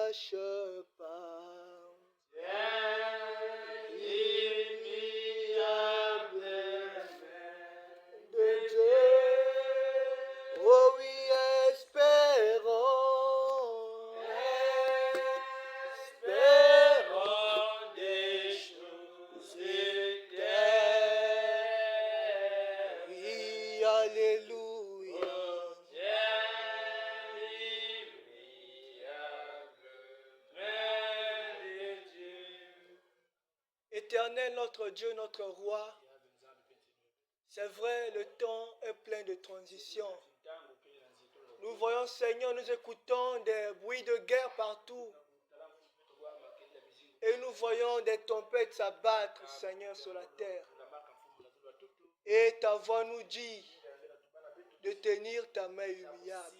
lâche pas. De Dieu, oh oui, espérons, espérons des choses éternelles. Oui, alléluia. Éternel, notre Dieu, notre roi, c'est vrai, le temps est plein de transitions. Nous voyons, Seigneur, nous écoutons des bruits de guerre partout. Et nous voyons des tempêtes s'abattre, Seigneur, sur la terre. Et ta voix nous dit de tenir ta main humiliable.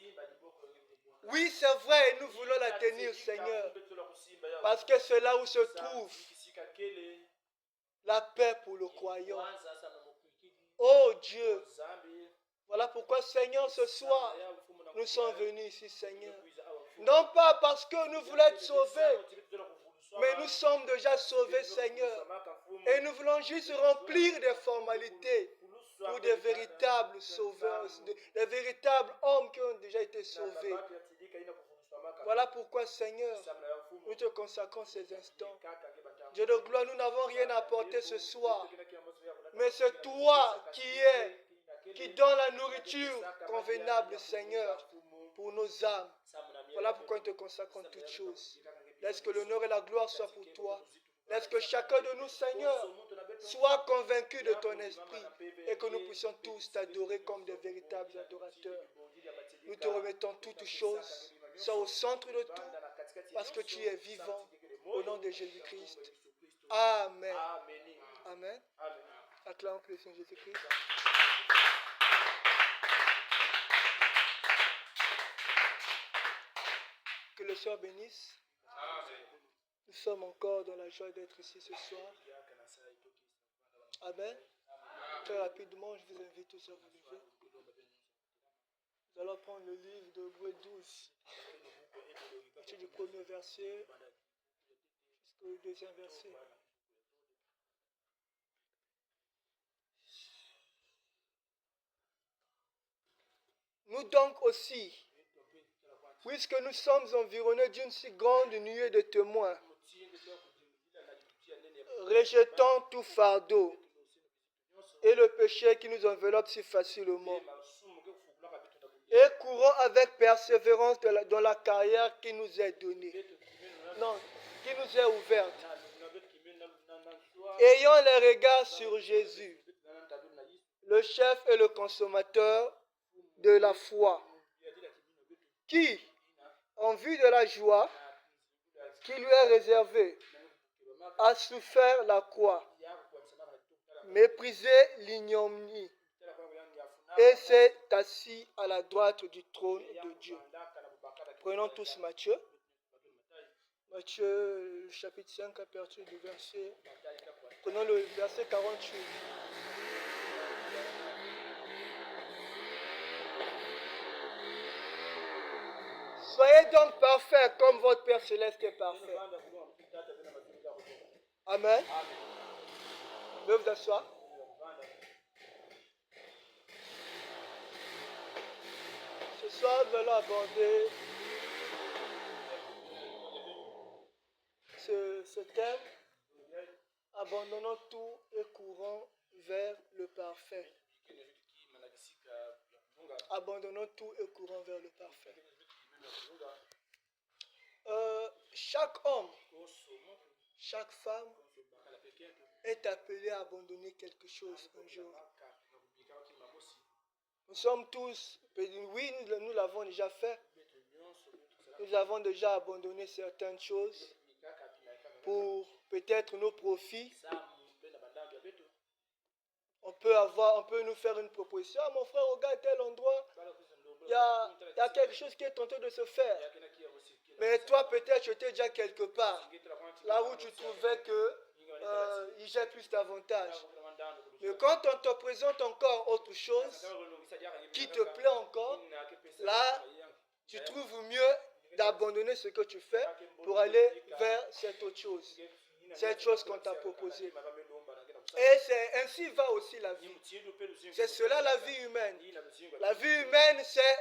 Oui, c'est vrai, nous voulons la tenir, Seigneur, parce que c'est là où se trouve la paix pour le croyant. Oh Dieu, voilà pourquoi, Seigneur, ce soir, nous sommes venus ici, Seigneur. Non pas parce que nous voulons être sauvés, mais nous sommes déjà sauvés, Seigneur. Et nous voulons juste remplir des formalités pour des véritables sauveurs, des véritables hommes qui ont déjà été sauvés. Voilà pourquoi, Seigneur, nous te consacrons ces instants. Dieu de gloire, nous n'avons rien à apporter ce soir, mais c'est toi qui donne la nourriture convenable, Seigneur, pour nos âmes. Voilà pourquoi nous te consacrons toutes choses. Laisse que l'honneur et la gloire soient pour toi. Laisse que chacun de nous, Seigneur, soit convaincu de ton esprit et que nous puissions tous t'adorer comme des véritables adorateurs. Nous te remettons toutes choses, sois au centre de tout, parce que tu es vivant, au nom de Jésus-Christ. Amen. Amen. Acclamons le Seigneur Jésus-Christ. Que le Seigneur bénisse. Nous sommes encore dans la joie d'être ici ce soir. Amen. Très rapidement, je vous invite tous à vous lever. Nous allons prendre le livre de Hébreux 12, à partir du premier verset jusqu'au deuxième verset. Nous donc aussi, puisque nous sommes environnés d'une si grande nuée de témoins, rejetant tout fardeau et le péché qui nous enveloppe si facilement, et courons avec persévérance dans la carrière qui nous est donnée, qui nous est ouverte, ayant les regards sur Jésus, le chef et le consommateur de la foi, qui, en vue de la joie qui lui est réservée, a souffert la croix, méprisé l'ignominie, et s'est assis à la droite du trône de Dieu. Prenons tous Matthieu. Matthieu, chapitre 5, à partir du verset. Prenons le verset 48. Soyez donc parfaits comme votre Père Céleste est parfait. Amen. Veuillez vous asseoir. Ce soir, nous allons aborder ce thème. Abandonnons tout et courons vers le parfait. Abandonnons tout et courons vers le parfait. Chaque homme, chaque femme est appelé à abandonner quelque chose un jour. Nous sommes tous, oui, nous l'avons déjà fait. Nous avons déjà abandonné certaines choses pour peut-être nos profits. On peut nous faire une proposition. Ah, mon frère, regarde tel endroit. Il y a quelque chose qui est tenté de se faire. Mais toi, peut-être, tu étais déjà quelque part. Là où tu trouvais qu'il y a plus d'avantages. Mais quand on te présente encore autre chose qui te plaît encore, là, tu trouves mieux d'abandonner ce que tu fais pour aller vers cette autre chose. Cette chose qu'on t'a proposée. Et c'est ainsi va aussi la vie. C'est cela la vie humaine. La vie humaine, c'est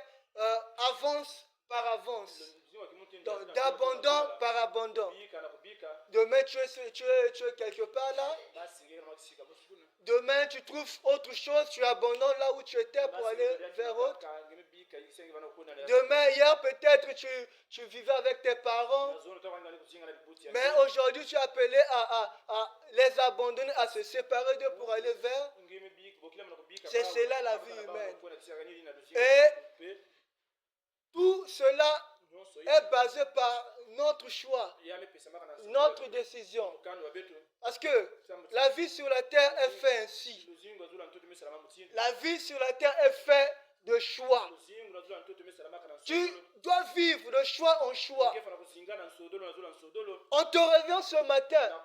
avance par avance. D'abandon par abandon. Demain, tu es quelque part là. Demain, tu trouves autre chose, tu abandonnes là où tu étais pour aller vers autre. Demain, hier, peut-être tu vivais avec tes parents. Mais aujourd'hui, tu es appelé à les abandonner, à se séparer d'eux pour aller vers. C'est cela la vie humaine. Et tout cela est basé par notre choix, notre décision. Parce que la vie sur la terre est faite ainsi. La vie sur la terre est faite de choix. Tu dois vivre de choix en choix. On te revient ce matin.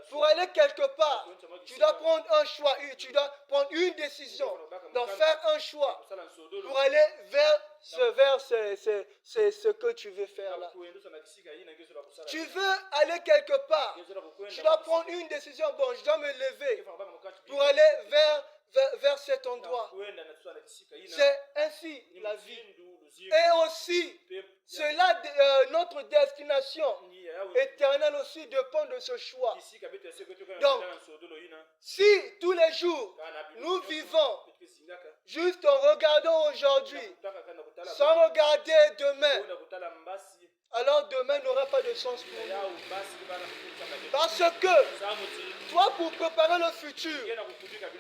Pour aller quelque part, tu dois prendre un choix, tu dois prendre une décision, d'en faire un choix pour aller vers ce que tu veux faire là. Tu veux aller quelque part, tu dois prendre une décision. Bon, je dois me lever pour aller vers cet endroit. C'est ainsi la vie. Et aussi, cela, notre destination éternelle aussi dépend de ce choix. Donc, si tous les jours nous vivons juste en regardant aujourd'hui, sans regarder demain, alors demain n'aura pas de sens pour nous. Parce que toi, pour préparer le futur,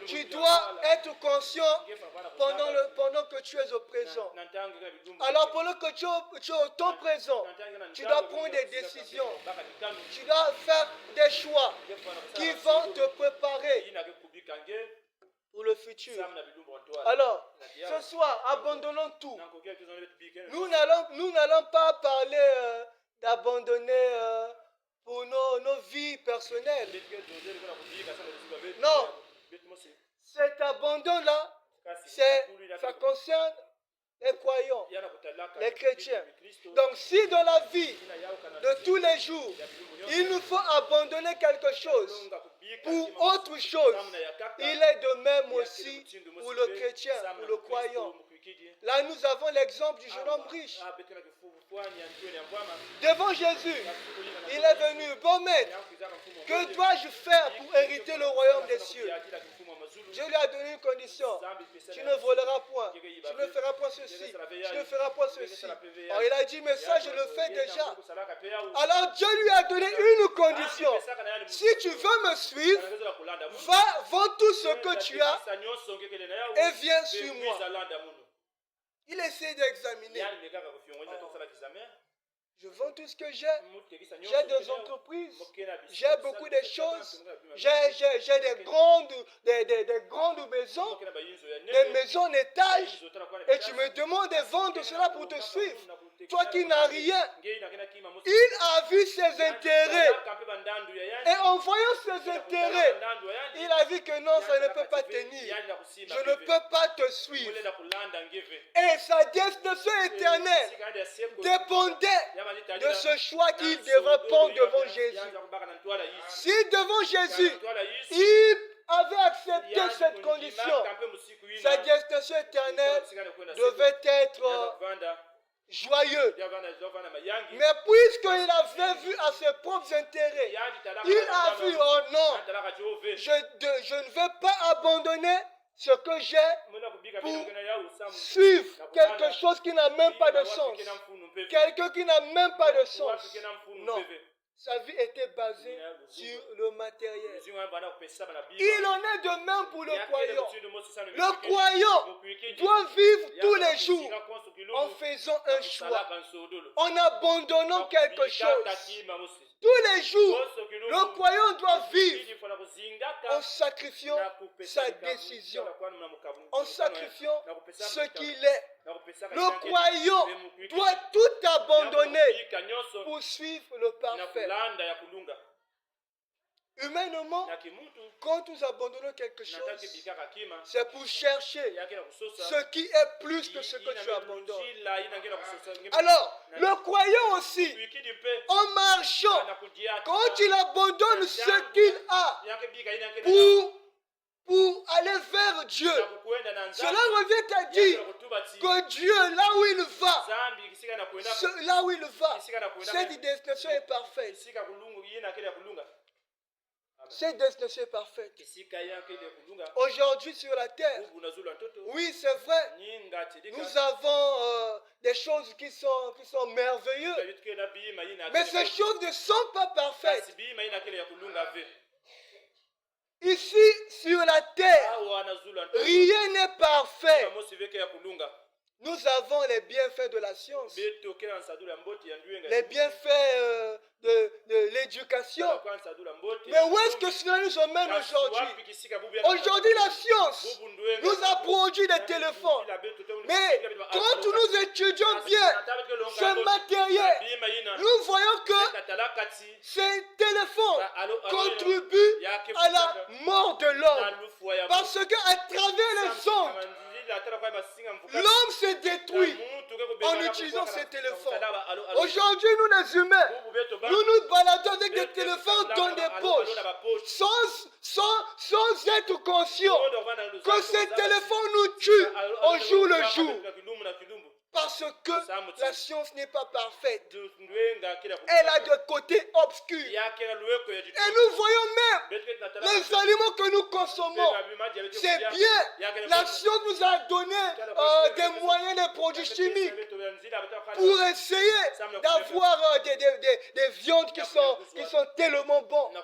tu dois être conscient pendant que tu es au présent. Alors pendant que tu es au temps présent, tu dois prendre des décisions. Tu dois faire des choix qui vont te préparer pour le futur. Alors, ce soir, abandonnons tout. Nous n'allons pas parler d'abandonner pour nos vies personnelles. Non. Cet abandon-là, ça concerne les croyants, les chrétiens. Donc, si dans la vie de tous les jours, il nous faut abandonner quelque chose pour autre chose, il est de même aussi pour le chrétien, pour le croyant. Là, nous avons l'exemple du jeune homme riche. Devant Jésus, il est venu, bon maître, que dois-je faire pour hériter le royaume des cieux? Dieu lui a donné une condition. Tu ne voleras point, tu ne feras point ceci, tu ne feras point ceci. Alors il a dit, mais ça je le fais déjà. Alors Dieu lui a donné une condition. Si tu veux me suivre, vends tout ce que tu as et viens sur moi. Il essaie d'examiner. Je vends tout ce que j'ai. J'ai des entreprises. J'ai beaucoup de choses. J'ai des grandes maisons. Des maisons en étage. Et tu me demandes de vendre cela pour te suivre. Toi qui n'as rien. Il a vu ses intérêts. Et en voyant ses intérêts, il a vu que non, ça ne peut pas tenir. Je ne peux pas te suivre. Et sa destination éternelle dépendait de ce choix qu'il devrait prendre devant Jésus. Si devant Jésus, il avait accepté cette condition, sa destination éternelle devait être joyeux. Mais puisqu'il avait vu à ses propres intérêts, il a vu, oh non, je ne vais pas abandonner ce que j'ai pour suivre quelque chose qui n'a même pas de sens. Quelqu'un qui n'a même pas de sens. Non. Sa vie était basée sur le matériel. Il en est de même pour le croyant. Le croyant doit vivre tous les jours en faisant un choix, en abandonnant quelque chose. Tous les jours, le croyant doit vivre en sacrifiant sa décision, en sacrifiant ce qu'il est. Le croyant doit tout abandonner pour suivre le parfait. Humainement, quand nous abandonnons quelque chose, c'est pour chercher ce qui est plus que ce que tu abandonnes. Alors, le croyant aussi, en marchant, quand il abandonne ce qu'il a pour aller vers Dieu, cela revient à dire que Dieu, là où il va, cette destination est parfaite. Cette destination est parfaite. Aujourd'hui sur la terre, oui, c'est vrai, nous avons des choses qui sont merveilleuses, mais ces choses ne sont pas parfaites. Ici sur la terre, rien n'est parfait. Nous avons les bienfaits de la science, les bienfaits de l'éducation. Mais où est-ce que cela nous emmène aujourd'hui? Aujourd'hui, la science nous a produit des téléphones. Mais quand nous étudions bien ce matériel, nous voyons que ces téléphones contribuent à la mort de l'homme. Parce qu'à travers les ondes, l'homme se détruit en utilisant ces téléphones. Aujourd'hui, nous les humains, nous nous baladons avec des téléphones dans des poches, sans être conscients que ces téléphones nous tuent au jour le jour. Parce que la science n'est pas parfaite. Elle a des côtés obscurs. Et nous voyons même les aliments que nous consommons. C'est bien. La science nous a donné des moyens, des produits chimiques pour essayer d'avoir des viandes qui sont tellement bonnes.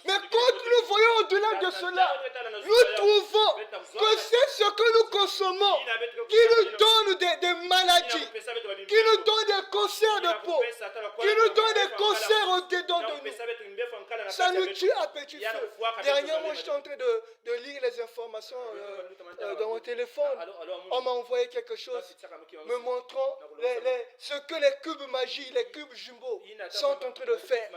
Mais quand nous voyons au-delà de cela, nous trouvons que c'est ce que nous consommons qui nous donne des maladies, qui nous donne des cancers de peau, qui nous donne des cancers au-dedans de nous. Ça nous tue à petit feu. Dernièrement, j'étais en train de lire les informations dans mon téléphone. On m'a envoyé quelque chose me montrant ce que les cubes magie, les cubes jumbo sont en train de faire.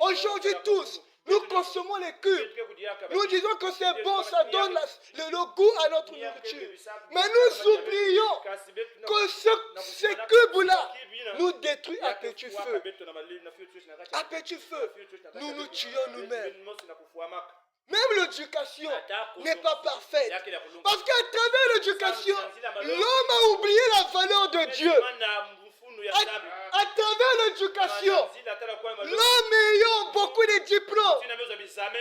Aujourd'hui, tous, nous consommons les cubes. Nous disons que c'est bon, ça donne le goût à notre nourriture. Mais nous oublions que ces cubes-là nous détruisent à petit feu. À petit feu, nous nous tuons nous-mêmes. Même l'éducation n'est pas parfaite. Parce qu'à travers l'éducation, l'homme a oublié la valeur de Dieu. À travers l'éducation, l'homme ayant beaucoup de diplômes,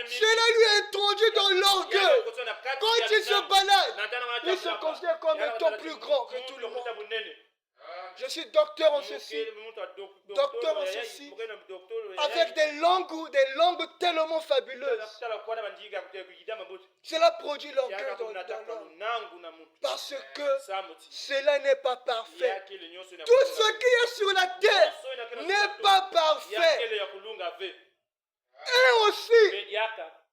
cela lui a introduit dans l'orgueil. Quand il se balade, il se considère comme étant plus grand que tout le monde. Je suis docteur en ceci, docteur en ceci, avec des langues tellement fabuleuses. Cela produit l'orgueil dans l'homme. Parce que cela n'est pas parfait. Tout ce qui est sur la terre n'est pas parfait. Et aussi,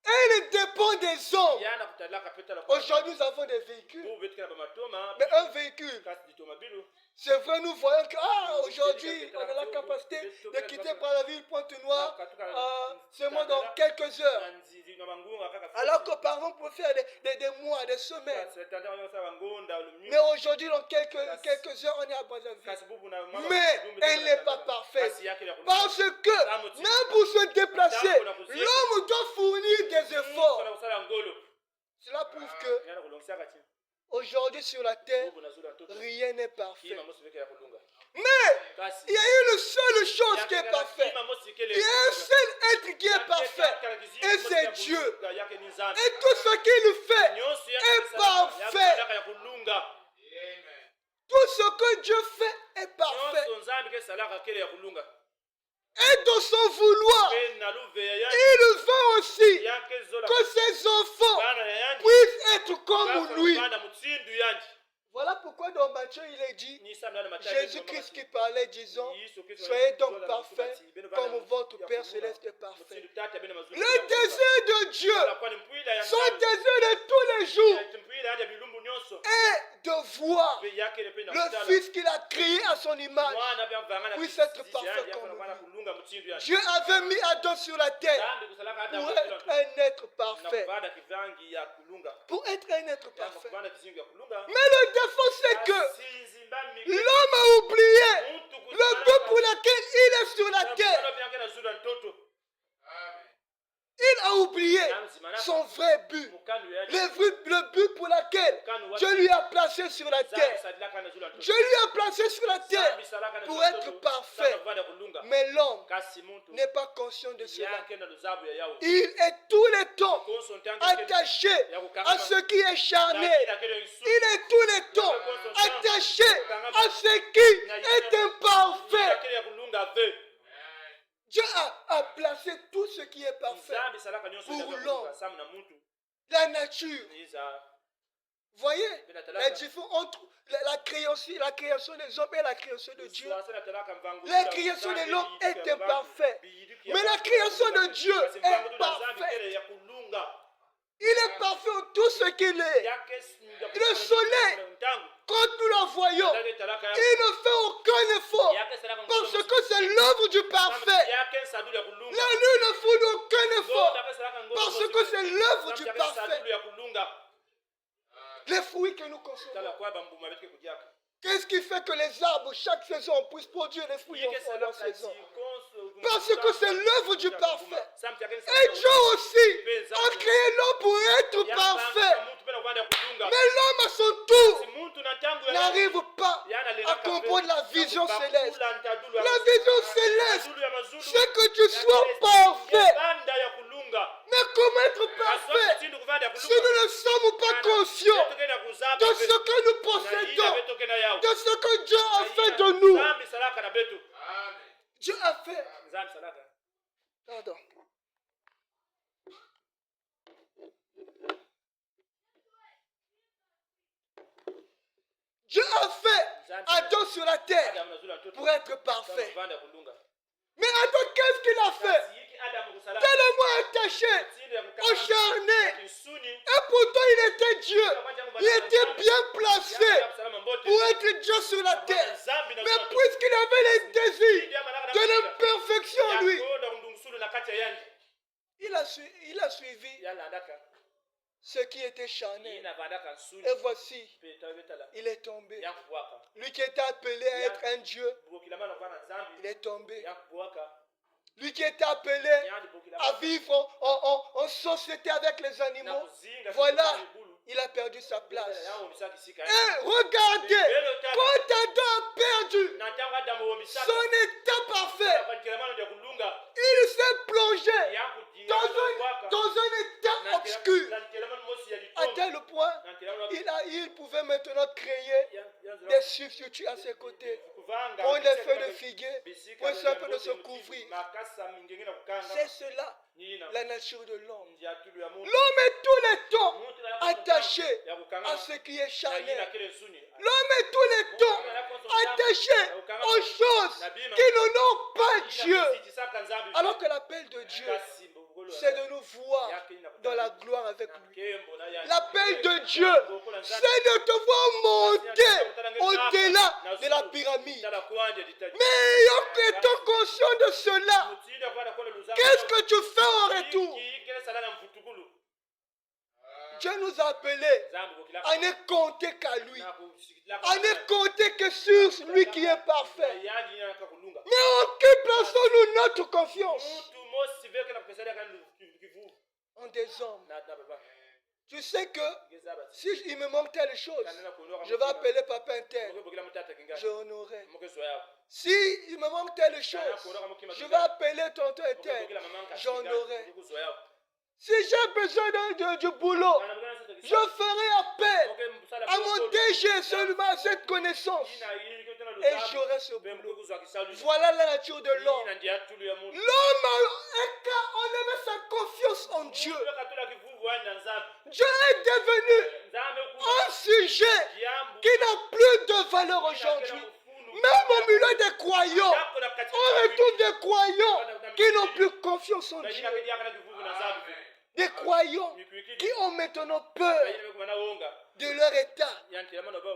elle dépend des hommes. Aujourd'hui, nous avons des véhicules. Mais un véhicule, c'est vrai, nous voyons que aujourd'hui, on a la capacité de quitter par la ville Pointe-Noire seulement dans quelques heures. Alors qu'auparavant, on pouvait faire des mois, des semaines. Mais aujourd'hui, dans quelques heures, on est à Brazzaville. Mais elle n'est pas parfaite. Parce que, même pour se déplacer, l'homme doit fournir des efforts. Cela prouve que aujourd'hui sur la terre, rien n'est parfait. Mais il y a une seule chose qui est parfaite. Il y a un seul être qui est parfait. Et c'est Dieu. Et tout ce qu'il fait est parfait. Tout ce que Dieu fait est parfait. Et dans son vouloir, il veut aussi que ses enfants puissent être comme lui. Voilà pourquoi dans Matthieu il est dit, Jésus-Christ qui parlait disant, soyez donc parfaits comme votre Père Céleste est parfait. Le désir de Dieu, son désir de tous les jours est de voir le Fils qu'il a créé à son image puisse être parfait comme lui. Dieu avait mis Adam sur la terre pour être un être parfait. Pour être un être parfait. Mais le défaut, c'est que l'homme a oublié le but pour lequel il est sur la terre. Il a oublié son vrai but. Le but pour lequel Dieu lui a placé sur la terre. Dieu lui a placé sur la terre pour être parfait. Mais l'homme n'est pas conscient de cela. Il est tout le temps attaché à ce qui est charnel. Il est tout le temps attaché à ce qui est imparfait. Dieu a placé tout ce qui est parfait pour l'homme. La nature. Voyez la différence entre la création des hommes et la création de Dieu. La création de l'homme est imparfaite. Mais la création de Dieu est parfaite. Il est parfait en tout ce qu'il est. Le soleil, quand nous le voyons, il ne fait aucun effort parce que c'est l'œuvre du parfait. La lune ne fournit aucun effort parce que c'est l'œuvre du parfait. Les fruits que nous consommons. Qu'est-ce qui fait que les arbres, chaque saison, puissent produire les fruits en leur saison? Parce que c'est l'œuvre du parfait. Et Dieu aussi a créé l'homme pour être parfait. Mais l'homme à son tour n'arrive pas à comprendre la vision céleste. La vision céleste, c'est que tu sois parfait. Mais comment être parfait si nous ne sommes pas conscients de ce que nous possédons, de ce que Dieu a fait de nous? Dieu a fait. Pardon. Dieu a fait Adam sur la terre pour être parfait. Mais Adam, qu'est-ce qu'il a fait? Tellement attaché au charnel. Et pourtant il était Dieu. Il était bien placé pour être Dieu sur la terre. Mais puisqu'il avait les désirs de l'imperfection en lui, il a suivi ce qui était charnel. Et voici, il est tombé. Lui qui était appelé à être un Dieu, il est tombé. Lui qui était appelé à vivre en société avec les animaux, voilà, il a perdu sa place. Et regardez, quand Adam a perdu son état parfait, il s'est plongé dans un état obscur, à tel point il pouvait maintenant créer des substituts à ses côtés. Prendre les feuilles de figuier pour un peu de se couvrir. C'est cela, la nature de l'homme. L'homme est tout le temps attaché à ce qui est charnel. L'homme est tout le temps attaché aux choses qui n'ont pas Dieu. Alors que l'appel de Dieu, c'est de nous voir dans la gloire avec lui. L'appel de Dieu, c'est de te voir monter au-delà de la pyramide. Mais étant conscient de cela, qu'est-ce que tu fais en retour? Dieu nous a appelés à ne compter qu'à lui, à ne compter que sur lui qui est parfait. Mais en qui plaçons-nous notre confiance? En des hommes. Tu sais que si il me manque telle chose, je vais appeler papa inter, je honorerai. Si il me manque telle chose, je vais appeler tonton inter, j'honorerai. Si j'ai besoin du boulot, je ferai appel à mon DG seulement à cette connaissance. Et j'aurai ce boulot. Voilà la nature de l'homme. L'homme, on avait sa confiance en Dieu. Dieu est devenu un sujet qui n'a plus de valeur aujourd'hui. Même au milieu des croyants, on retrouve des croyants qui n'ont plus confiance en Dieu. Des croyants qui ont maintenant peur de leur état.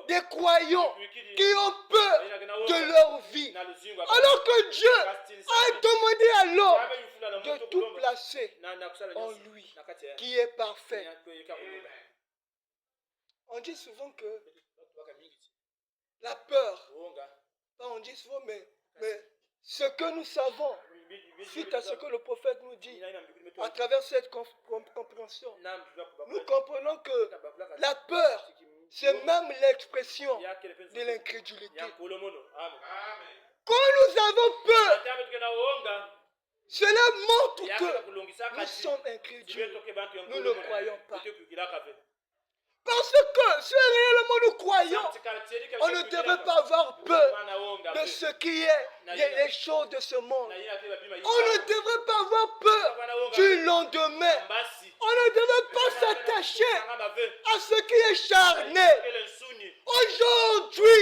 Des croyants qui ont peur de leur vie. Alors que Dieu a demandé l'homme de tout placer en lui, qui est parfait. On dit souvent que la peur, pas on dit souvent, mais ce que nous savons, suite à ce que le prophète nous dit, à travers cette compréhension, nous comprenons que la peur, c'est même l'expression de l'incrédulité. Quand nous avons peur, cela montre que nous sommes incrédules. Nous ne croyons pas. Parce que si réellement nous croyons, on ne devrait pas avoir peur de ce qui est les choses de ce monde. On ne devrait pas avoir peur du lendemain. On ne devrait pas s'attacher à ce qui est charnel. Aujourd'hui,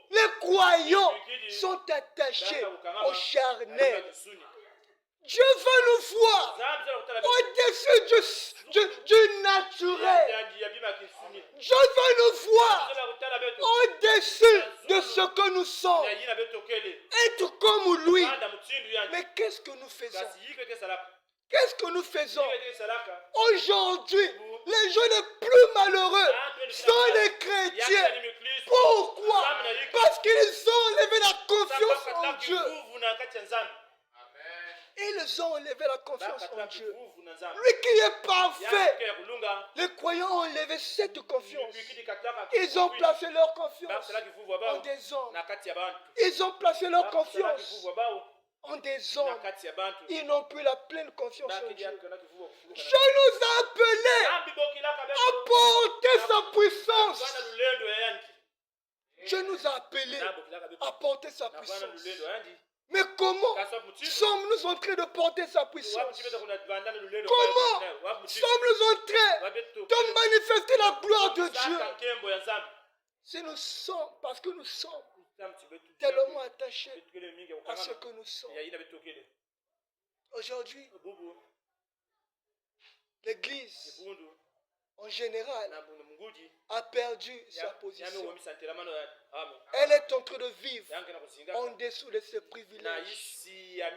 les croyants sont attachés au charnel. Dieu veut nous voir au-dessus du naturel. Dieu veut nous voir au-dessus de ce que nous sommes. Être comme lui. Mais qu'est-ce que nous faisons? Qu'est-ce que nous faisons? Aujourd'hui, les gens les plus malheureux sont les chrétiens. Pourquoi? Parce qu'ils ont enlevé la confiance en Dieu. Ils ont enlevé la confiance en Dieu. Lui qui est parfait. Les croyants ont enlevé cette confiance. Ils ont placé leur confiance en des hommes. Ils ont placé leur confiance en des hommes. Ils n'ont plus la pleine confiance en Dieu. Dieu nous a appelés à porter sa puissance. Dieu nous a appelés à porter sa puissance. Mais comment sommes-nous en train de porter sa puissance? Comment sommes-nous en train de manifester la gloire de Dieu? Si nous sommes, parce que nous sommes tellement attachés à ce que nous sommes. Aujourd'hui, l'Église en général a perdu sa position. Elle est en train de vivre en dessous de ses privilèges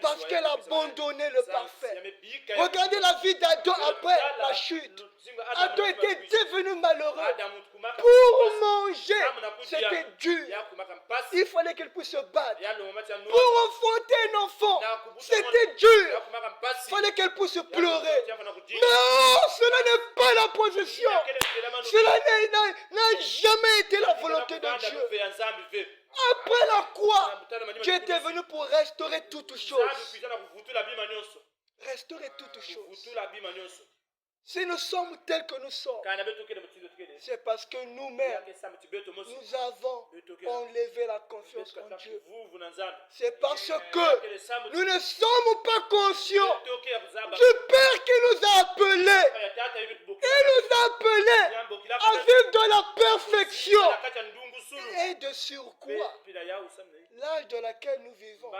parce qu'elle a abandonné le parfait. Regardez la vie d'Adam après la chute. Adam était devenu malheureux. Pour manger, c'était dur. Il fallait qu'il puisse se battre. Pour enfanter un enfant, c'était dur. Il fallait qu'elle puisse pleurer. Non, cela n'est pas la position. Cela n'a jamais été la volonté de Dieu. Après la croix, Dieu était venu pour restaurer toutes choses. Restaurer toutes choses. Si nous sommes tels que nous sommes, c'est parce que nous-mêmes, nous avons enlevé la confiance en Dieu. C'est parce que nous ne sommes pas conscients du Père qui nous a appelés. Il nous a appelés à vivre dans la perfection. Et de surcroît, l'âge dans lequel nous vivons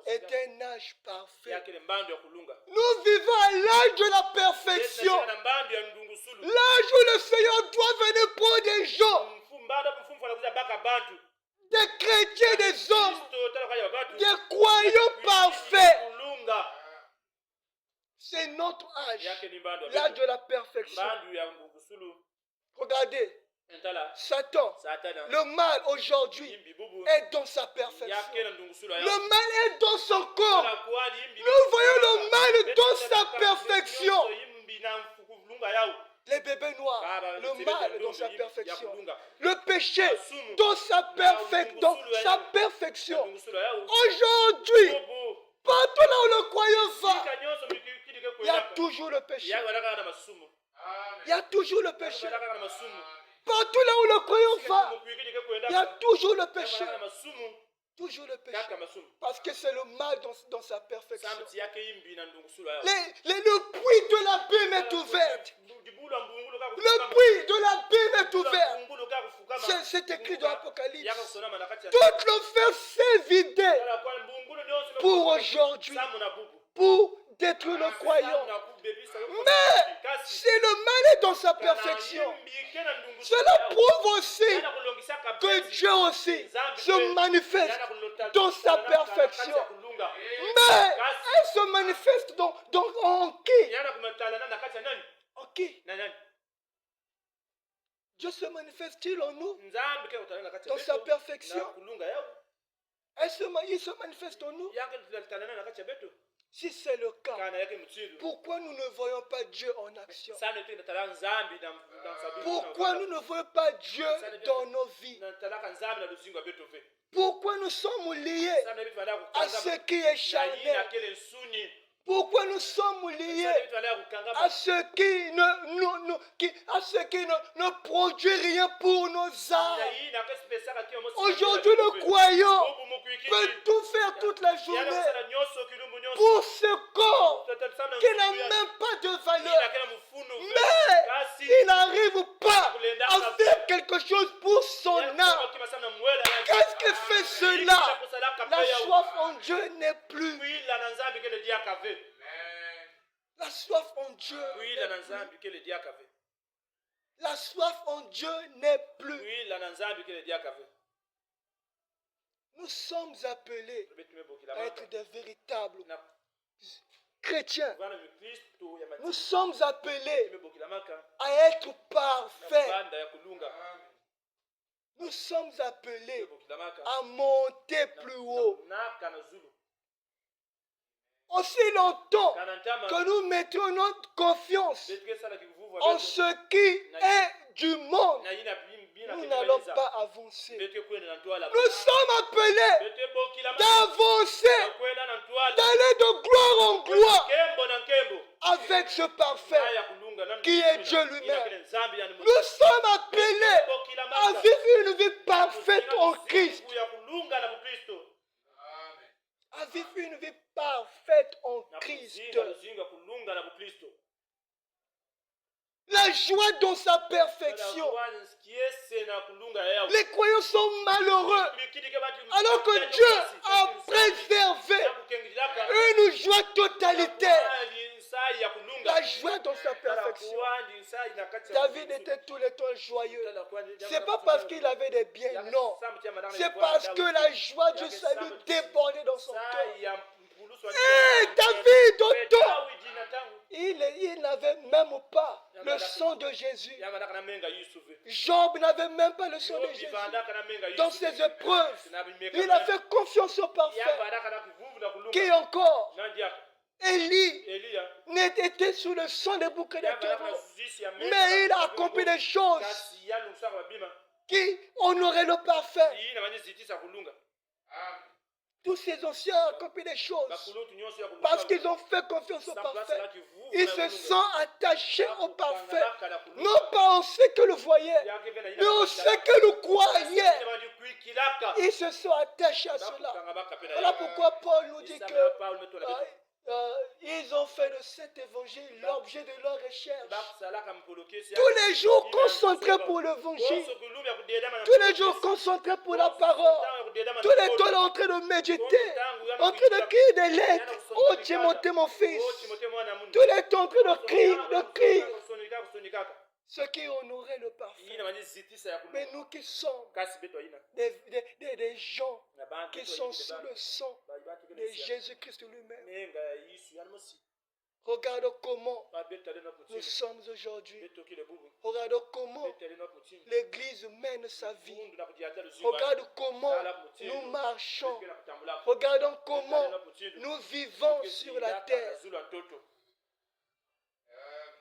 est un âge parfait. Nous vivons à l'âge de la perfection. L'âge où le Seigneur doit venir pour des gens, des chrétiens, des hommes, des croyants parfaits. C'est notre âge, l'âge de la perfection. Regardez, Satan, le mal aujourd'hui est dans sa perfection. Le mal est dans son corps. Nous voyons le mal dans sa perfection. Les bébés noirs, le mal dans sa perfection. Le péché dans sa perfection. Aujourd'hui, partout là où le croyant va, il y a toujours le péché. Il y a toujours le péché. Partout là où le croyant va, il y a toujours le péché. Toujours le péché. Parce que c'est le mal dans sa perfection. Le puits de l'abîme est ouvert. Le puits de l'abîme est ouvert. C'est écrit dans l'Apocalypse. Toute l'enfer s'est vidé pour aujourd'hui. Pour détruire le croyant. Mais si le mal est dans sa perfection, cela prouve aussi que Dieu aussi se manifeste dans sa perfection. Mais elle se manifeste en qui? En qui? Dieu se manifeste-t-il en nous dans sa perfection? Il se manifeste en nous? Si c'est le cas, pourquoi nous ne voyons pas Dieu en action? Pourquoi nous ne voyons pas Dieu dans nos vies? Pourquoi nous sommes liés à ce qui est charnel? Pourquoi nous sommes liés à ce qui ne produit rien pour nos âmes? Aujourd'hui, le croyant peut tout faire toute la journée pour ce corps qui n'a même pas de valeur. Mais il n'arrive pas à faire quelque chose pour son âme. Qu'est-ce qui fait cela? La soif en Dieu n'est plus. La soif en Dieu. La soif en Dieu n'est plus. Nous sommes appelés à être des véritables chrétiens. Nous sommes appelés à être parfaits. Nous sommes appelés à monter plus haut. Aussi longtemps que nous mettions notre confiance en ce qui est du monde, nous n'allons pas avancer. Nous sommes appelés d'avancer, d'aller de gloire en gloire avec ce parfait qui est Dieu lui-même. Nous sommes appelés à vivre une vie parfaite en Christ. À vivre une vie parfaite en Christ. La joie dans sa perfection. Les croyants sont malheureux alors que Dieu a préservé une joie totalitaire. La joie dans sa perfection. David était tout le temps joyeux. C'est pas parce qu'il avait des biens, non. C'est parce que la joie du salut débordait dans son cœur. Et David, autant, il n'avait même pas le sang de Jésus. Job n'avait même pas le sang de Jésus. Dans ses épreuves, il a fait confiance au parfait. Qui encore? Élie n'était sous le sang des bouquets de taureaux. Mais il a accompli des choses qui honoraient le parfait. Tous ces anciens ont accompli des choses parce qu'ils ont fait confiance au parfait. Ils se sont attachés au parfait. Non pas en ce que le voyait, mais en ce que le croyait. Ils se sont attachés à cela. Voilà pourquoi Paul nous dit que ils ont fait de cet évangile l'objet de leur recherche. Tous les jours concentrés pour l'évangile. Tous les jours concentrés pour la parole. Tous les temps en train de méditer. En train de crier des lettres. Oh Timothée mon fils. Tous les temps en train de crier. Ce qui honorait le parfait. Mais nous qui sommes des gens qui sont sous le sang de Jésus-Christ lui-même. Regarde comment nous sommes aujourd'hui. Regarde comment l'Église mène sa vie. Regarde comment nous marchons. Regardons comment nous vivons sur la terre.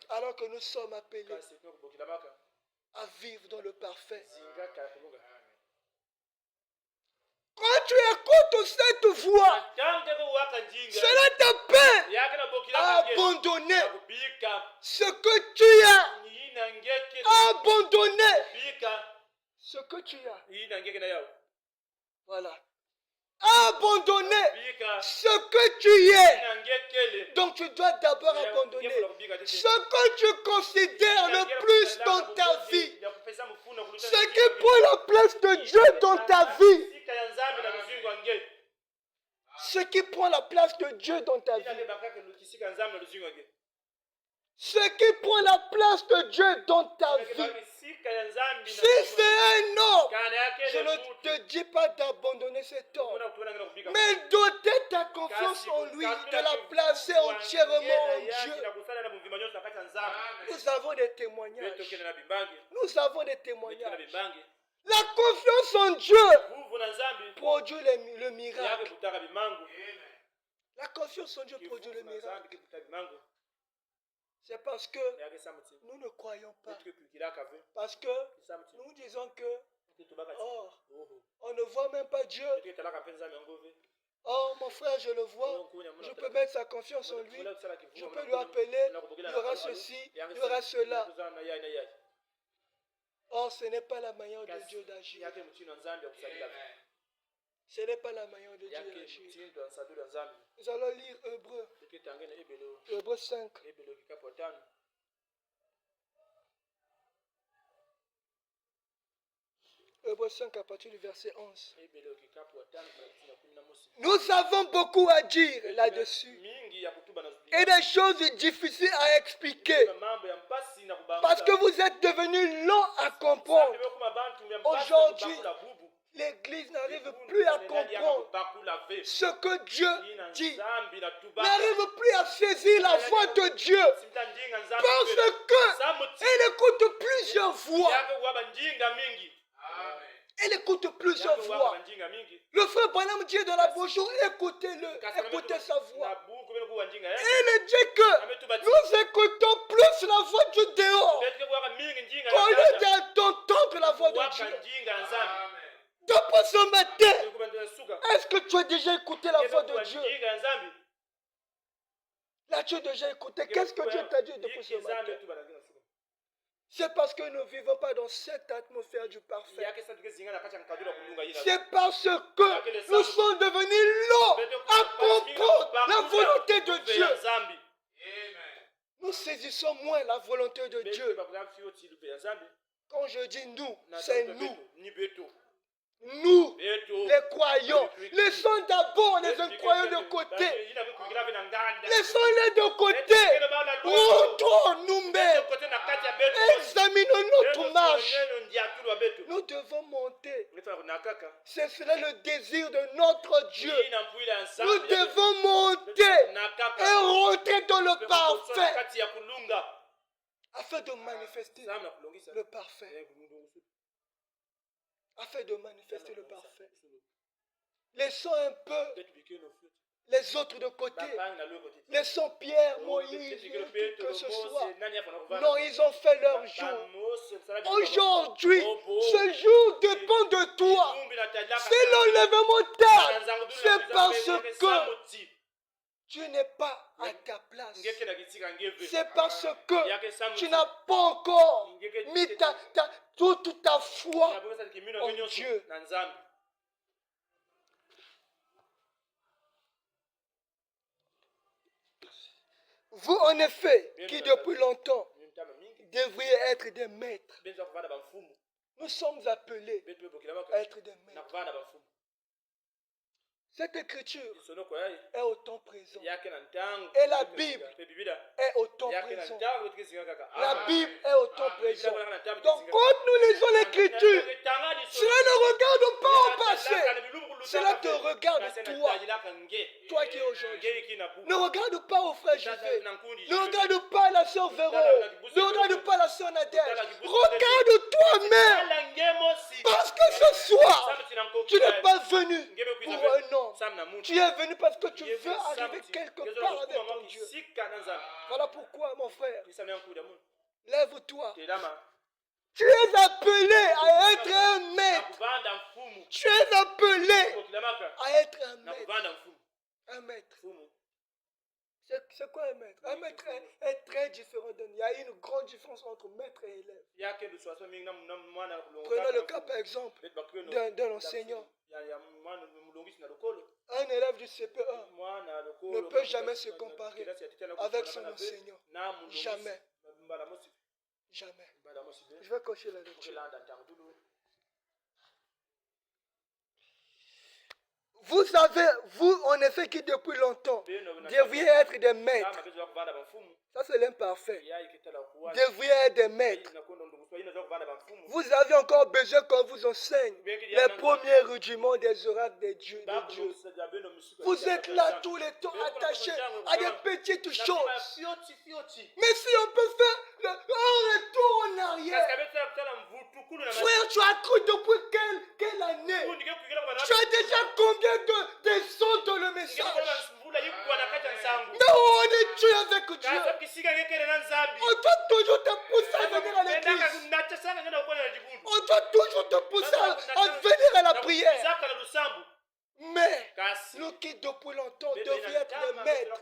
Alors que nous sommes appelés à vivre dans le parfait. Quand tu écoutes cette voix, cela t'appelle à abandonner ce que tu as. Abandonner ce que tu as. Voilà. Abandonner ce que tu es. Donc tu dois d'abord abandonner ce que tu considères le plus dans ta vie. Ce qui prend la place de Dieu dans ta vie. Ce qui prend la place de Dieu dans ta vie. Ce qui prend la place de Dieu dans ta vie. Si c'est un homme, je ne te dis pas d'abandonner cet homme. Mais doter ta confiance en lui, de la placer entièrement en Dieu. Nous avons des témoignages. Nous avons des témoignages. La confiance en Dieu produit le miracle. La confiance en Dieu produit le miracle. C'est parce que nous ne croyons pas. Parce que nous disons que on ne voit même pas Dieu. Oh, mon frère, je le vois. Je peux mettre sa confiance en lui. Je peux lui appeler. Il y aura ceci, il y aura cela. Or, ce n'est pas la manière de Dieu d'agir. Ce n'est pas la manière de Dieu d'agir. Nous allons lire Hébreux 5. Hébreux 5 à partir du verset 11. Nous avons beaucoup à dire là-dessus. Et des choses difficiles à expliquer. Parce que vous êtes devenus lents à comprendre. Aujourd'hui, l'Église n'arrive plus à comprendre ce que Dieu dit. N'arrive plus à saisir la voix de Dieu. Parce qu'elle écoute plusieurs voix. Elle écoute plusieurs voix. Le frère Branham dit dans la brochure, écoutez-le, écoutez sa voix. Et il dit que nous écoutons plus la voix du dehors qu'au lieu d'entendre la voix de Dieu. Depuis ce matin, est-ce que tu as déjà écouté la voix de Dieu? L'as-tu déjà écouté? Qu'est-ce que Dieu t'a dit depuis ce matin? C'est parce que nous ne vivons pas dans cette atmosphère du parfait. C'est parce que nous sommes devenus lents à comprendre la volonté de Dieu. Nous saisissons moins la volonté de Dieu. Quand je dis nous, c'est nous. Nous, les croyants, laissons d'abord les incroyants de côté. Laissons-les de côté. Rentrons nous-mêmes. Examinons notre marche. Nous devons monter. C'est cela le désir de notre Dieu. Nous devons monter et rentrer dans le parfait afin de manifester le parfait. Afin de manifester le parfait. Laissons un peu les autres de côté. Laissons Pierre, Moïse, que ce soit. Non, ils ont fait leur jour. Aujourd'hui, ce jour dépend de toi. C'est l'enlèvement tard. C'est parce que tu n'es pas à ta place. C'est parce que tu n'as pas encore mis toute ta foi en Dieu. Vous, en effet, qui depuis longtemps devriez être des maîtres, nous sommes appelés à être des maîtres. Cette écriture est au temps présent. Et la Bible est au temps présent. La Bible est au temps présent. Donc quand nous lisons l'écriture, cela ne regarde pas au passé. Cela te regarde toi. Toi qui es aujourd'hui. Ne regarde pas au frère Juvé. Ne regarde pas la sœur Véro. Ne regarde pas la sœur Nadège. Regarde toi-même. Parce que ce soir, tu n'es pas venu pour un homme. Tu es venu parce que tu veux arriver quelque part avec ton Dieu. Voilà pourquoi, mon frère, lève-toi. Tu es appelé à être un maître. Tu es appelé à être un maître. Un maître. C'est quoi un maître? Un maître est très différent d'un. Il y a une grande différence entre maître et élève. Prenons le cas par exemple d'un enseignant. Un élève du CP1 ne peut jamais se comparer avec son enseignant. Jamais. Jamais. Je vais cocher la lecture. Vous savez, vous en effet qui depuis longtemps deviez être des maîtres. Ça c'est l'imparfait, devriez être des maîtres. Vous avez encore besoin qu'on vous enseigne les premiers rudiments des oracles de Dieu. Vous êtes là tous les temps attachés à des petites choses. Mais si on peut faire un retour en arrière, frère, tu as cru depuis quelle année? Tu as déjà combien de sons dans le message? Mais on est Dieu avec Dieu. On doit toujours te pousser à venir à l'église. On doit toujours te pousser à venir à la prière. Mais nous qui depuis longtemps devrions être des maîtres.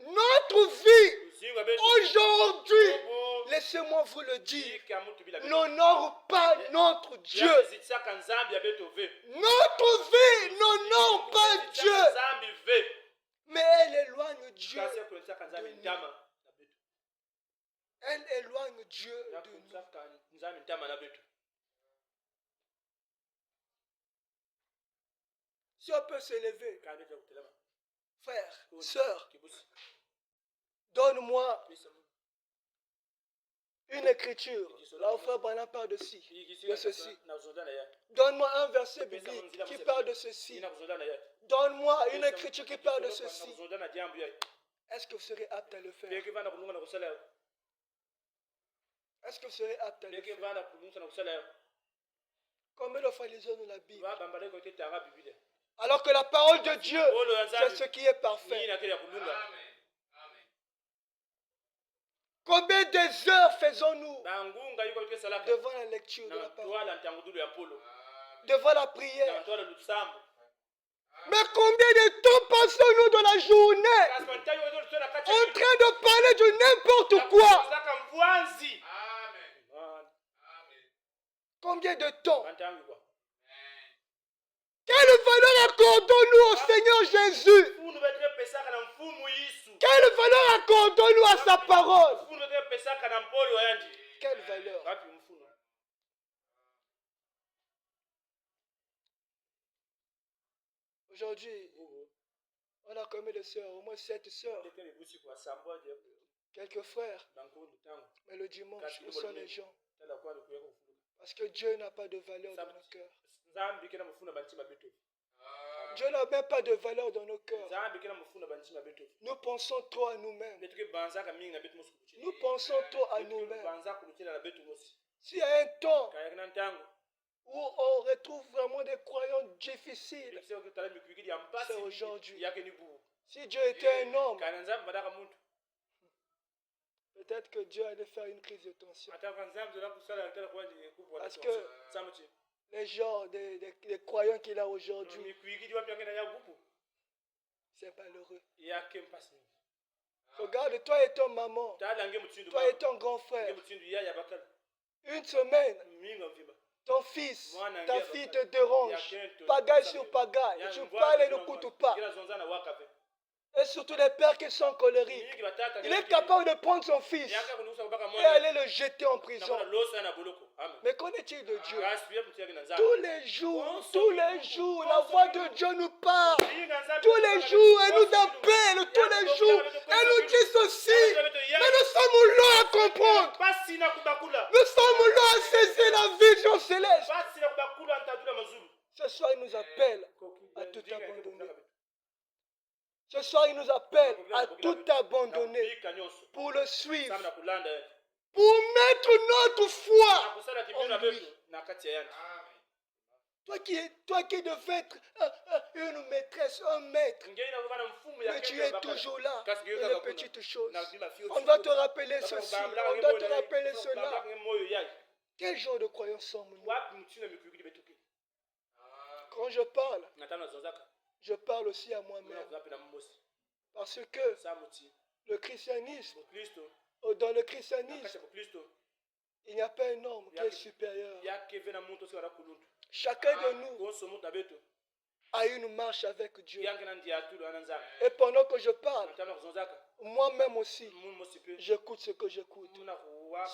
Notre vie aujourd'hui, laissez-moi vous le dire, n'honore pas notre Dieu. Notre vie n'honore pas Dieu, mais elle éloigne Dieu de nous. Elle éloigne Dieu de nous. Si on peut s'élever, frère, sœur, donne-moi une écriture. Là, frère Branham parle de ceci. Donne-moi un verset biblique qui parle de ceci. Donne-moi une écriture qui parle de ceci. Est-ce que vous serez apte à le faire? Est-ce que vous serez apte à le faire? Combien de fois lisons-nous la Bible? Alors que la parole de Dieu, c'est ce qui est parfait. Combien des heures faisons-nous devant la lecture de la parole, devant la prière? Mais combien de temps passons-nous dans la journée en train de parler de n'importe quoi? Combien de temps? Quelle valeur accordons-nous au Seigneur Jésus? Quelle valeur accordons-nous à sa parole? Quelle valeur? Aujourd'hui, on a combien de sœurs? Au moins 7 sœurs. Quelques frères. Mais le dimanche, où sont les gens? Parce que Dieu n'a pas de valeur dans nos cœurs. Dieu n'a même pas de valeur dans nos cœurs. Nous pensons trop à nous-mêmes. Nous pensons trop à nous-mêmes. S'il y a un temps où on retrouve vraiment des croyants difficiles, c'est aujourd'hui. Si Dieu était un homme, peut-être que Dieu allait faire une crise de tension. Parce que les gens, des croyants qu'il a aujourd'hui, c'est malheureux. Regarde, toi et ton maman, toi et ton grand frère, une semaine, ton fils, ta fille te dérange, pagaille sur pagaille, tu parles et ne coûte pas. Et surtout les pères qui sont colériques, il est capable de prendre son fils et aller le jeter en prison. Mais qu'en est-il de Dieu? Tous les jours, la voix de Dieu nous parle. Tous les jours, elle nous appelle. Tous les jours, elle nous dit ceci. Mais nous sommes là à comprendre. Nous sommes là à saisir la vision céleste. Ce soir, il nous appelle à tout abandonner. Ce soir, il nous appelle à tout abandonner pour le suivre, pour mettre notre foi en lui. Toi qui devais être une maîtresse, un maître, mais tu es toujours là dans les petites choses. On doit te rappeler ceci, on doit te rappeler cela. Quel genre de croyance sommes-nous? Quand je parle aussi à moi-même. Parce que le christianisme, dans le christianisme, il n'y a pas un homme qui est supérieur. Chacun de nous a une marche avec Dieu. Et pendant que je parle, moi-même aussi, j'écoute ce que j'écoute,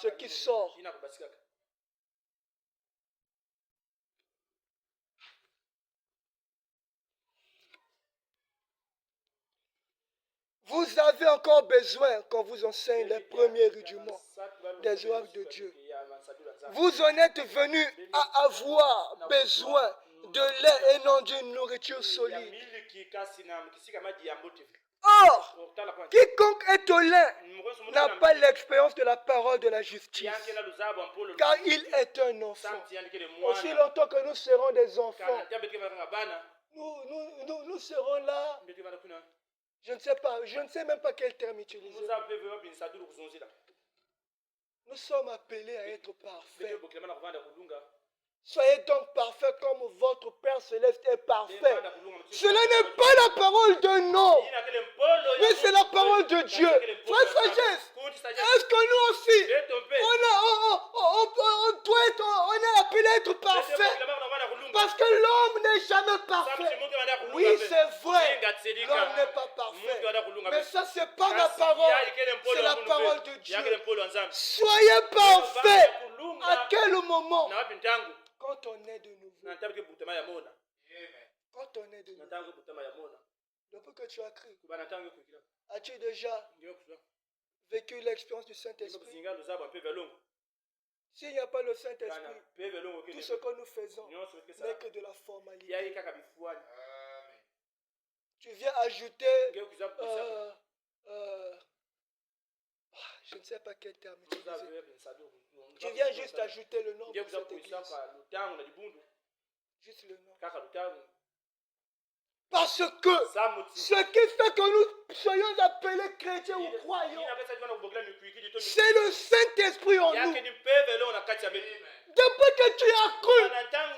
ce qui sort. Vous avez encore besoin qu'on vous enseigne les premiers rudiments des œuvres de Dieu. Vous en êtes venus à avoir besoin de lait et non d'une nourriture solide. Or, quiconque est au lait n'a pas l'expérience de la parole de la justice, car il est un enfant. Aussi longtemps que nous serons des enfants, nous serons là. Je ne sais même pas quel terme utiliser. Nous sommes appelés à être parfaits. Soyez donc parfaits comme votre Père Céleste est parfait. Cela n'est pas la parole d'un homme, mais c'est la parole de Dieu. Frère sagesse, est-ce que nous aussi, on est appelé à être parfait? Parce que l'homme n'est jamais parfait. Oui, c'est vrai, l'homme n'est pas parfait. Mais ça, c'est pas ma parole, c'est la parole de Dieu. Soyez parfaits. À quel moment? Quand on est de nouveau. Quand on est de nouveau. Depuis que tu as cru, as-tu déjà vécu l'expérience du Saint-Esprit? S'il n'y a pas le Saint-Esprit, tout ce que nous faisons n'est que de la formalité. Tu viens ajouter, je ne sais pas quel terme utiliser. Tu viens juste ajouter le nom de cette église. Juste le nom. Parce que ce qui fait que nous soyons appelés chrétiens ou croyants, c'est le Saint-Esprit en nous. Depuis que tu as cru,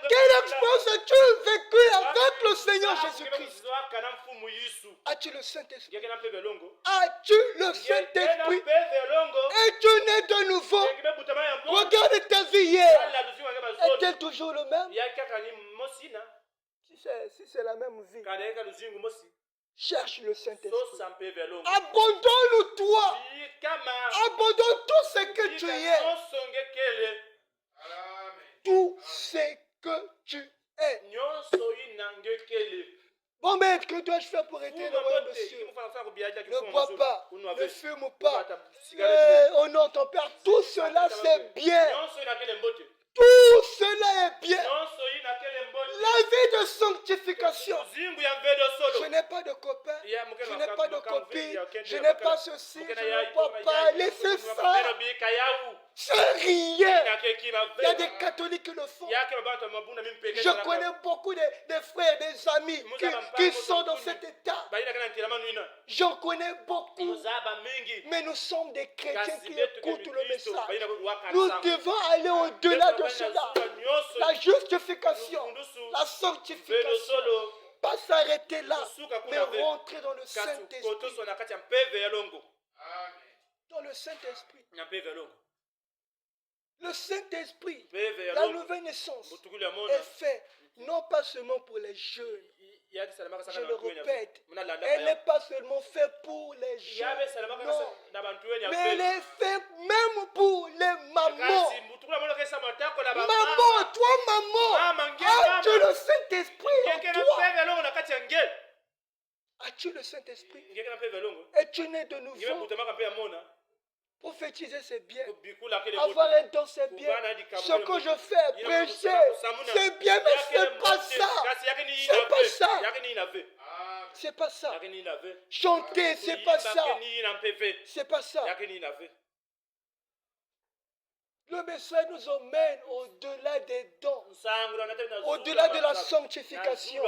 quelle expérience as-tu vécu avec le Seigneur Jésus-Christ? As-tu le Saint-Esprit? As-tu le Saint-Esprit? Es-tu né de nouveau? Regarde ta vie hier. Est-elle toujours le même? Si c'est la même vie, cherche le Saint-Esprit. Abandonne-toi. Abandonne tout ce que tu es. Tout ce que tu es. Bon, mais que dois-je faire pour être le royaume de Dieu? Ne bois pas, ne fume pas. Honore ton Père. Tout cela, c'est bien. Tout cela est bien. La vie de sanctification. Je n'ai pas de copain, je n'ai pas de copine, je n'ai pas ceci, je ne bois pas. Laissez ça. C'est rien. Il y a des catholiques qui le font. Je connais beaucoup de frères, des amis qui sont dans cet état. J'en connais beaucoup. Mais nous sommes des chrétiens qui écoutent le message. Nous devons aller au-delà de cela. La justification, la sanctification. Pas s'arrêter là, mais rentrer dans le Saint-Esprit. Dans le Saint-Esprit. Le Saint-Esprit, la nouvelle naissance, est faite non pas seulement pour les jeunes. Je le répète, elle n'est pas seulement faite pour les jeunes, non, mais elle est faite même pour les mamans. Maman, toi maman, as-tu le Saint-Esprit en toi? As-tu le Saint-Esprit? Es-tu né de nouveau? Prophétiser, c'est bien. Avoir un don, c'est bien. Ce que je fais, prêcher, c'est bien, mais c'est pas ça. C'est pas ça. C'est pas ça. Chanter, c'est pas ça. C'est pas ça. Le message nous emmène au-delà des dons, au-delà de la sanctification.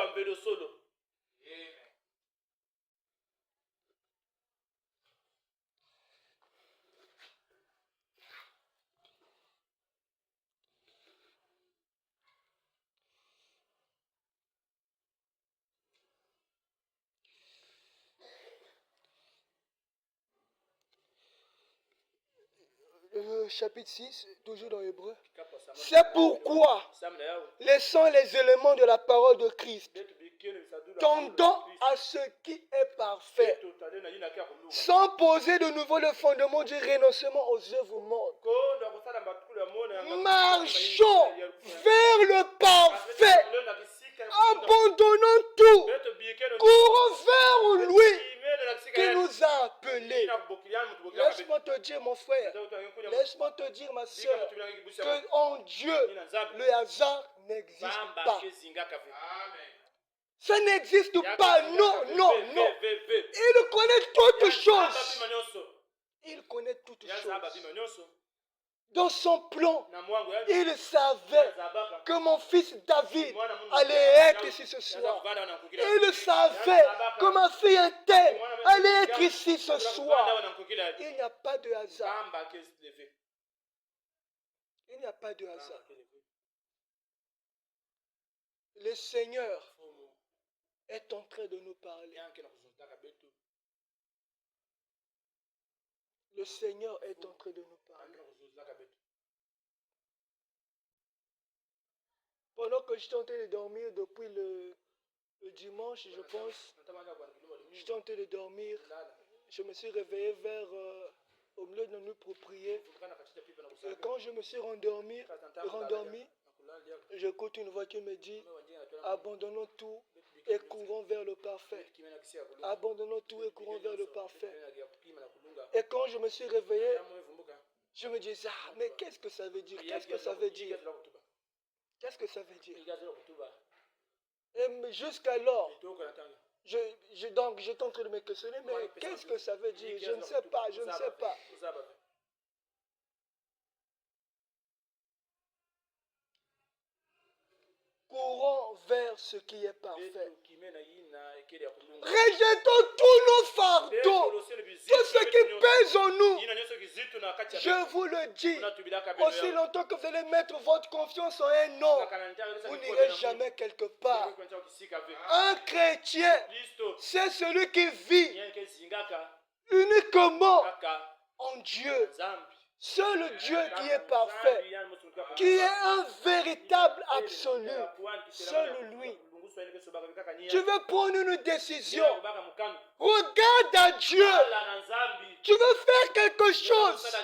Chapitre 6, toujours dans Hébreu. C'est pourquoi, laissant les éléments de la parole de Christ, tendant à ce qui est parfait, sans poser de nouveau le fondement du renoncement aux œuvres mortes, marchons vers le parfait, abandonnons tout, courons vers lui qui nous a Laisse-moi te dire, mon frère, laisse-moi te dire, ma soeur, que en Dieu, le hasard n'existe pas. Ça n'existe pas. Non, non, non. Il connaît toutes choses. Il connaît toutes choses. Dans son plan, il savait que mon fils David allait être ici ce soir. Il savait que ma fille interne allait être ici ce soir. Il n'y a pas de hasard. Il n'y a pas de hasard. Le Seigneur est en train de nous parler. Le Seigneur est en train de nous parler. Pendant que j'étais en train de dormir depuis le dimanche, je pense, j'étais en train de dormir, je me suis réveillé au milieu de la nuit pour prier. Et quand je me suis rendormi, j'écoute une voix qui me dit, abandonnons tout et courons vers le parfait. Abandonnons tout et courons vers le parfait. Et quand je me suis réveillé, je me disais, ah, mais qu'est-ce que ça veut dire? Qu'est-ce que ça veut dire? Qu'est-ce que ça veut dire? Et jusqu'alors, donc j'étais en train de me questionner, mais qu'est-ce que ça veut dire? Je ne sais pas, je ne sais pas. Courons vers ce qui est parfait. Rejetons tous nos fardeaux, tout ce qui pèse en nous. Je vous le dis, aussi longtemps que vous allez mettre votre confiance en un homme, vous n'irez jamais quelque part. Un chrétien, c'est celui qui vit uniquement en Dieu. Seul Dieu qui est parfait, qui est un véritable absolu, seul lui. Tu veux prendre une décision, regarde à Dieu. Tu veux faire quelque chose,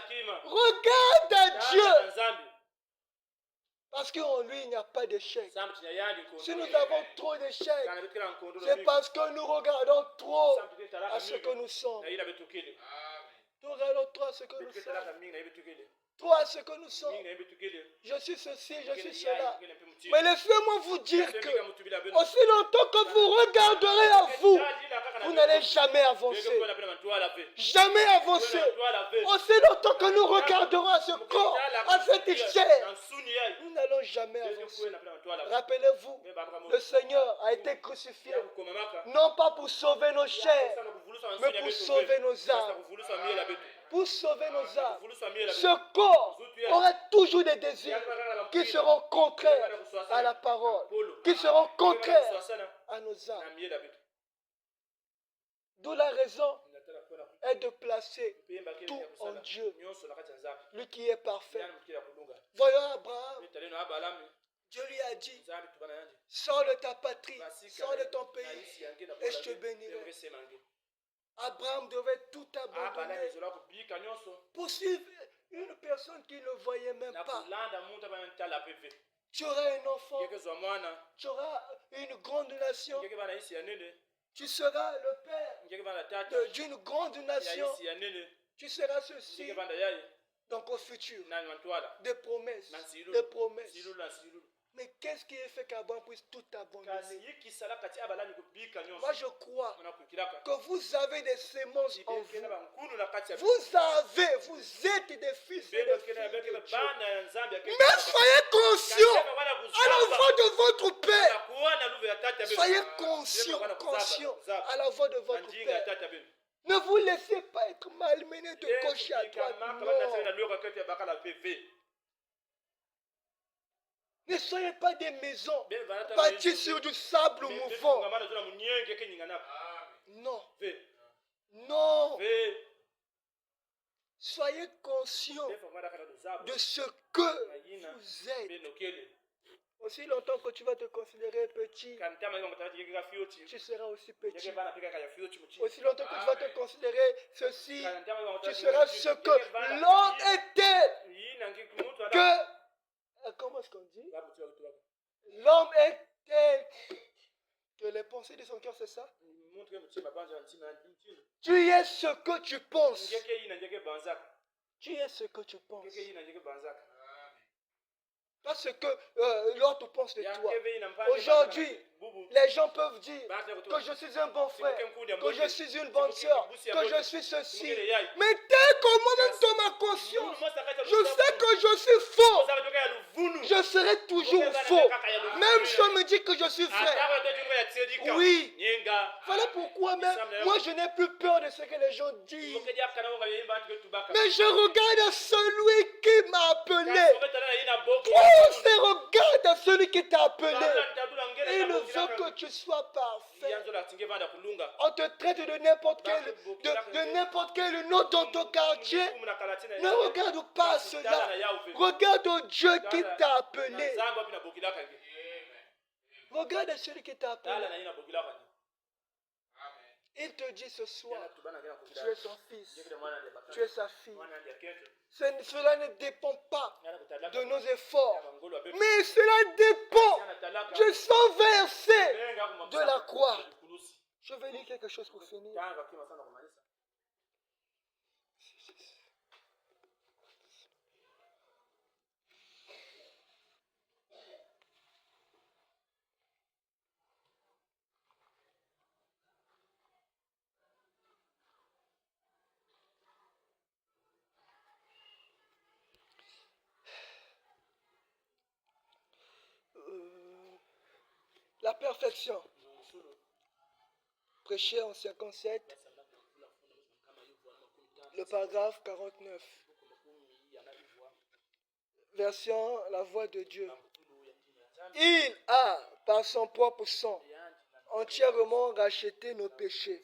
regarde à Dieu. Parce qu'en lui, il n'y a pas d'échec. Si nous avons trop d'échecs, c'est parce que nous regardons trop à ce que nous sommes. Nous regardons trop à ce que nous sommes. Trop à ce que nous sommes. Je suis ceci, je suis cela. Mais laissez-moi vous dire que aussi longtemps que vous regarderez à vous, vous n'allez jamais avancer. Jamais avancer. Aussi longtemps que nous regarderons à ce corps, à cette chair, nous n'allons jamais avancer. Rappelez-vous, le Seigneur a été crucifié, non pas pour sauver nos chairs, mais pour sauver nos âmes. Pour sauver nos âmes. Ce corps aura toujours des désirs qui seront contraires à la parole, qui seront contraires à nos âmes. D'où la raison est de placer tout en Dieu, lui qui est parfait. Voyons Abraham, Dieu lui a dit, sors de ta patrie, sors de ton pays, et je te bénirai. Abraham devait tout abandonner pour suivre une personne qui ne voyait même pas. Tu auras un enfant, tu auras une grande nation, tu seras le père d'une grande nation, tu seras ceci. Donc au futur, des promesses, des promesses. Mais qu'est-ce qui a fait qu'Abraham puisse tout abandonner? Moi je crois que vous avez des semences en vous. Vous êtes des fils et des filles de Dieu. Mais soyez conscients à la voix de votre Père. Soyez conscients à la voix de votre Père. Ne vous laissez pas être malmené de gauche à droite. Non. Ne soyez pas des maisons bâties sur du sable mouvant. Non. Non. Soyez conscients de ce que vous êtes. Aussi longtemps que tu vas te considérer petit, tu seras aussi petit. Aussi longtemps que tu vas te considérer ceci, tu seras ce que l'homme était. Comment est-ce qu'on dit? L'homme est tel que l'époque pensées de son cœur, c'est ça? Tu es ce que tu penses. Tu es ce que tu penses. Pas ce que l'autre pense de toi. Aujourd'hui, les gens peuvent dire que je suis un bon frère, que je suis une bonne soeur, que je suis ceci. Mais tel que moi-même dans ma conscience, je sais que je suis faux. Je serai toujours faux. Même si on me dit que je suis vrai. Oui. Voilà pourquoi même, moi je n'ai plus peur de ce que les gens disent. Mais je regarde celui qui m'a appelé. Toi, regarde celui qui t'a appelé. Il veut que tu sois parfait. On te traite de n'importe quel nom dans ton quartier. Ne regarde pas cela. Regarde Dieu qui t'a appelé. Regarde celui qui t'a appelé. Il te dit ce soir, tu es son fils, tu es sa fille. Cela ne dépend pas de nos efforts, mais cela dépend du sang versé de la croix. Je vais lire quelque chose pour finir. La perfection. Prêché en 57, le paragraphe 49. Version La Voix de Dieu. Il a, par son propre sang, entièrement racheté nos péchés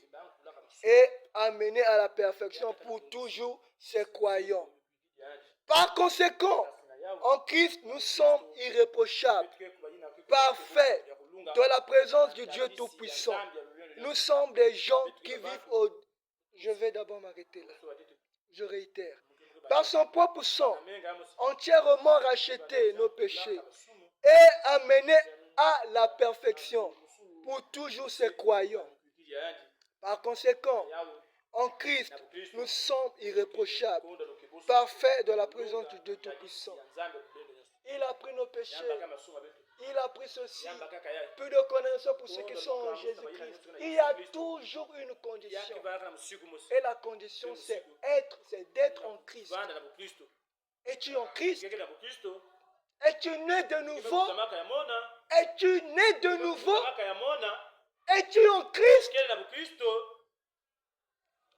et amené à la perfection pour toujours ses croyants. Par conséquent, en Christ, nous sommes irréprochables, parfaits, dans la présence du Dieu Tout-Puissant. Nous sommes des gens qui vivent au... Je vais d'abord m'arrêter là. Je réitère. Par son propre sang, entièrement racheté nos péchés et amené à la perfection pour toujours ses croyants. Par conséquent, en Christ, nous sommes irréprochables, parfaits de la présence du Dieu Tout-Puissant. Il a pris nos péchés. Il a pris ceci. Peu de connaissance pour ceux qui sont en Jésus-Christ. Il y a toujours une condition. Et la condition, c'est d'être en Christ. Es-tu en Christ? Es-tu né de nouveau? Es-tu né de nouveau? Es-tu en Christ?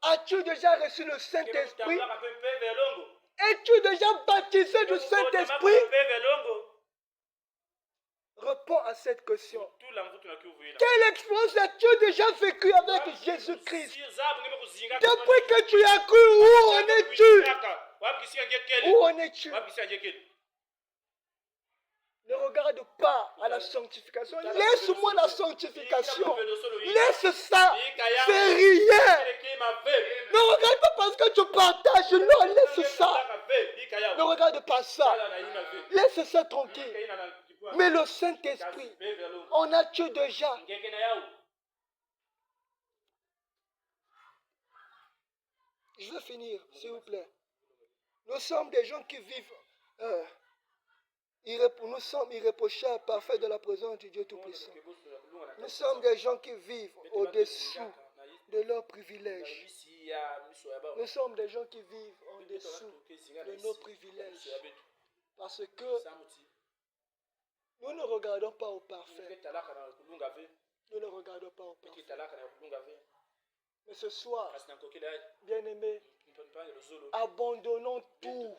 As-tu déjà reçu le Saint-Esprit? Es-tu déjà baptisé du Saint-Esprit? Réponds à cette question. Quelle expérience as-tu déjà vécue avec Jésus-Christ? Depuis que tu as cru, où en es-tu? Où en es-tu? Ne regarde pas à la sanctification. Laisse-moi la sanctification. Laisse ça. C'est rien. Ne regarde pas parce que tu partages. Non, laisse ça. Ne regarde pas ça. Laisse ça tranquille. Mais le Saint-Esprit, on a-tu déjà? Je veux finir, s'il vous plaît. Nous sommes des gens qui vivent... nous sommes irréprochables, parfaits de la présence du Dieu Tout-Puissant. Nous sommes des gens qui vivent au-dessous de leurs privilèges. Nous sommes des gens qui vivent au-dessous de nos privilèges. Parce que nous ne regardons pas au parfait. Nous ne regardons pas au parfait. Mais ce soir, bien-aimés, abandonnons tout.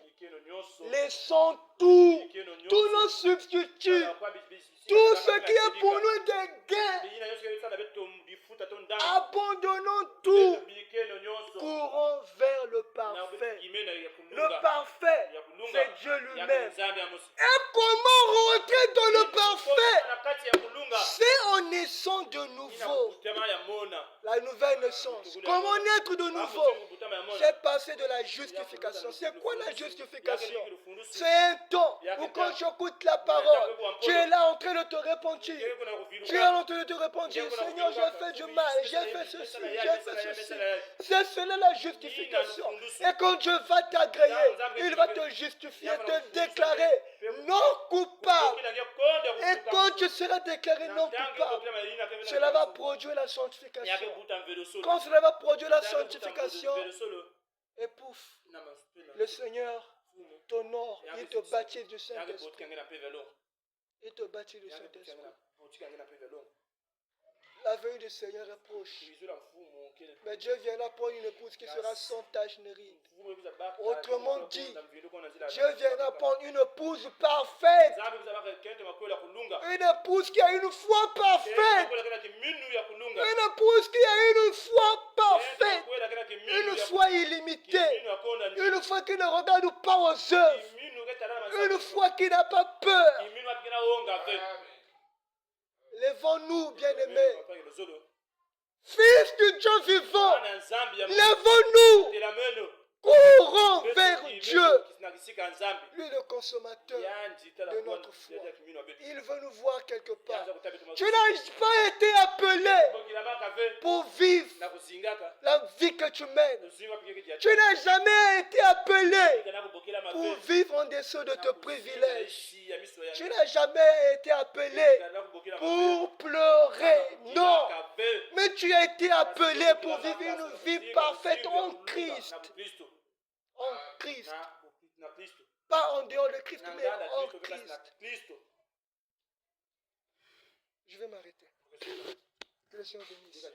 Laissons tout. Tous nos substituts. Tout ce qui est pour nous des gains. Abandonnons tout. courons vers le parfait. Le parfait, c'est Dieu lui-même. Et comment rentrer dans le parfait? C'est en naissant de nouveau. La nouvelle naissance. Comment naître de nouveau? C'est passer de la justification. C'est quoi la justification? C'est un temps où quand j'écoute la parole, tu es là en train de te repentir. Tu es en train de te repentir. Seigneur, j'ai fait du mal, j'ai fait ceci, j'ai fait ceci. C'est cela la justification. Et quand Dieu va t'agréer, il va te justifier, te déclarer non coupable. Et quand tu seras déclaré non coupable, cela va produire la sanctification. Quand cela va produire la sanctification, et pouf, le Seigneur t'honore, il te baptise du Saint-Esprit. Il te baptise du Saint-Esprit. La venue du Seigneur est proche. Mais Dieu viendra prendre une épouse qui sera sans tache ni ride. Autrement dit, Dieu viendra prendre une épouse parfaite. Une épouse qui a une foi parfaite. Une épouse qui a une foi parfaite. Une foi illimitée. Une foi qui ne regarde pas aux œuvres. Une foi qui n'a pas peur. Lèvons-nous, bien-aimés. Fils du Dieu vivant, lèvons-nous. Courons vers Dieu. Lui est le consommateur de notre foi. Il veut nous voir quelque part. Tu n'as pas été appelé pour vivre la vie que tu mènes. Tu n'as jamais été appelé pour vivre en dessous de tes privilèges. Tu n'as jamais été appelé pour pleurer. Non. Mais tu as été appelé pour vivre une vie parfaite en Christ. En Christ. Pas en dehors de Christ, mais en Christ. Je vais m'arrêter. Que le Seigneur bénisse.